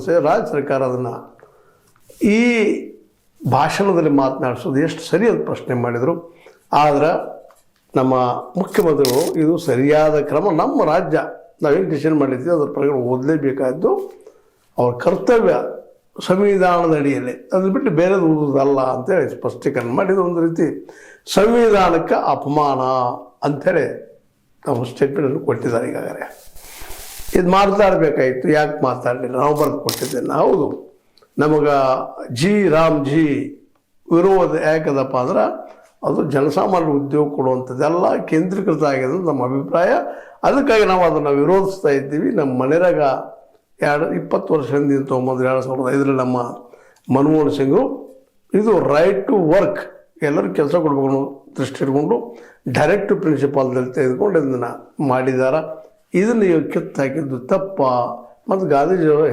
ಸಮಸ್ಯೆ. ರಾಜ್ಯ ಸರ್ಕಾರ ಅದನ್ನು ಈ ಭಾಷಣದಲ್ಲಿ ಮಾತನಾಡಿಸೋದು ಎಷ್ಟು ಸರಿ ಅಂತ ಪ್ರಶ್ನೆ ಮಾಡಿದರು. ಆದರೆ ನಮ್ಮ ಮುಖ್ಯಮಂತ್ರಿಗಳು ಇದು ಸರಿಯಾದ ಕ್ರಮ, ನಮ್ಮ ರಾಜ್ಯ ನಾವೇನು ಡಿಸಿಷನ್ ಮಾಡಿದ್ವಿ ಅದರ ಪ್ರಕಾರ ಓದಲೇಬೇಕಾದ್ದು ಅವ್ರ ಕರ್ತವ್ಯ ಸಂವಿಧಾನದ ಅಡಿಯಲ್ಲಿ, ಅದು ಬಿಟ್ಟು ಬೇರೆದು ಓದೋದಲ್ಲ ಅಂತೇಳಿ ಸ್ಪಷ್ಟೀಕರಣ ಮಾಡಿದ. ಒಂದು ರೀತಿ ಸಂವಿಧಾನಕ್ಕೆ ಅಪಮಾನ ಅಂಥೇಳಿ ನಾವು ಸ್ಟೇಟ್ಮೆಂಟನ್ನು ಕೊಟ್ಟಿದ್ದಾರೆ. ಈಗಾಗಲೇ ಇದು ಮಾತಾಡಬೇಕಾಯಿತು, ಯಾಕೆ ಮಾತಾಡಲಿಲ್ಲ? ನಾವು ಬರೆದು ಕೊಟ್ಟಿದ್ದೇನೆ. ಹೌದು, ನಮಗೆ ರಾಮ್ಜಿ ವಿರೋಧ ಯಾಕದಪ್ಪ ಅಂದ್ರೆ ಅದು ಜನಸಾಮಾನ್ಯರು ಉದ್ಯೋಗ ಕೊಡುವಂಥದ್ದೆಲ್ಲ ಕೇಂದ್ರೀಕೃತ ಆಗಿದೆ ನಮ್ಮ ಅಭಿಪ್ರಾಯ. ಅದಕ್ಕಾಗಿ ನಾವು ಅದನ್ನು ವಿರೋಧಿಸ್ತಾ ಇದ್ದೀವಿ. ನಮ್ಮ ಮನೆಯಾಗ 20 ವರ್ಷ ಹಿಂದಿನ ತೊಗೊಂಬಂದ್ರೆ 2005 ನಮ್ಮ ಮನಮೋಹನ್ ಸಿಂಗರು ಇದು ರೈಟ್ ಟು ವರ್ಕ್, ಎಲ್ಲರೂ ಕೆಲಸ ಕೊಡಬೇಕು ಅನ್ನೋ ದೃಷ್ಟಿ ಇಟ್ಕೊಂಡು ಡೈರೆಕ್ಟ್ ಪ್ರಿನ್ಸಿಪಾಲ್ದಲ್ಲಿ ತೆಗೆದುಕೊಂಡು ಇದನ್ನು ಮಾಡಿದ್ದಾರೆ. ಇದನ್ನು ಕಿತ್ತು ಹಾಕಿದ್ದು ತಪ್ಪ, ಮತ್ತು ಗಾಂಧೀಜಿಯವರ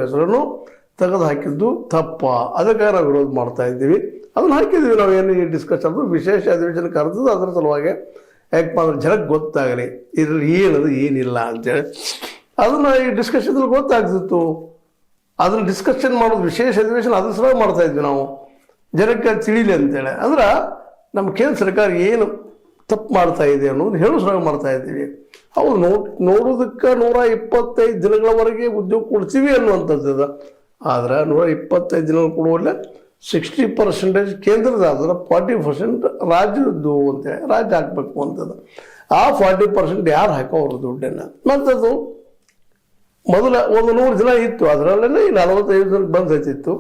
ಹೆಸರನ್ನು ತೆಗೆದು ಹಾಕಿದ್ದು ತಪ್ಪ. ಅದಕ್ಕಾಗಿ ನಾವು ವಿರೋಧ ಮಾಡ್ತಾ ಇದ್ದೀವಿ. ಅದನ್ನು ಹಾಕಿದ್ದೀವಿ. ನಾವೇನು ಈ ಡಿಸ್ಕಷನ್ ವಿಶೇಷ ಅಧಿವೇಶನ ಕರೆದದ್ದು ಅದರ ಸಲುವಾಗಿ, ಯಾಕಪ್ಪ ಅಂದ್ರೆ ಜನಕ್ಕೆ ಗೊತ್ತಾಗಲಿ ಇದರಲ್ಲಿ ಏನದು ಏನಿಲ್ಲ ಅಂತೇಳಿ. ಅದನ್ನು ಈ ಡಿಸ್ಕಷನ್ದಲ್ಲಿ ಗೊತ್ತಾಗ್ತಿತ್ತು. ಅದನ್ನು ಡಿಸ್ಕಷನ್ ಮಾಡೋದು ವಿಶೇಷ ಅಧಿವೇಶನ ಅದ್ರ ಸಲುವಾಗಿ ಮಾಡ್ತಾ ಇದ್ವಿ ನಾವು, ಜನಕ್ಕೆ ತಿಳಿಲಿ ಅಂತೇಳಿ. ಅಂದ್ರೆ ನಮ್ಮ ಕೇಂದ್ರ ಸರ್ಕಾರ ಏನು ತಪ್ಪು ಮಾಡ್ತಾ ಇದೆ ಅನ್ನೋದು ಹೇಳೋ ಸಲುವಾಗಿ ಮಾಡ್ತಾ ಇದ್ದೀವಿ. ಹೌದು, ನೋಡೋದಕ್ಕೆ 125 ದಿನಗಳವರೆಗೆ ಉದ್ಯೋಗ ಕೊಡ್ತೀವಿ ಅನ್ನುವಂಥದ್ದು. ಆದರೆ 125 ದಿನಗಳು ಕೊಡುವಲ್ಲೇ 60% ಕೇಂದ್ರದ ಆದ್ರೆ 40% ರಾಜ್ಯದ್ದು ಅಂತೇಳಿ ರಾಜ್ಯ ಹಾಕಬೇಕು ಅಂತದ್ದು. ಆ 40% ಯಾರು ಹಾಕೋರು ದುಡ್ಡನ್ನು? ಮತ್ತದು ಮೊದಲ ಒಂದು 100 ದಿನ ಇತ್ತು, ಅದರಲ್ಲೇ 45 ದಿನಕ್ಕೆ ಬಂದು ಹತ್ತಿತ್ತು.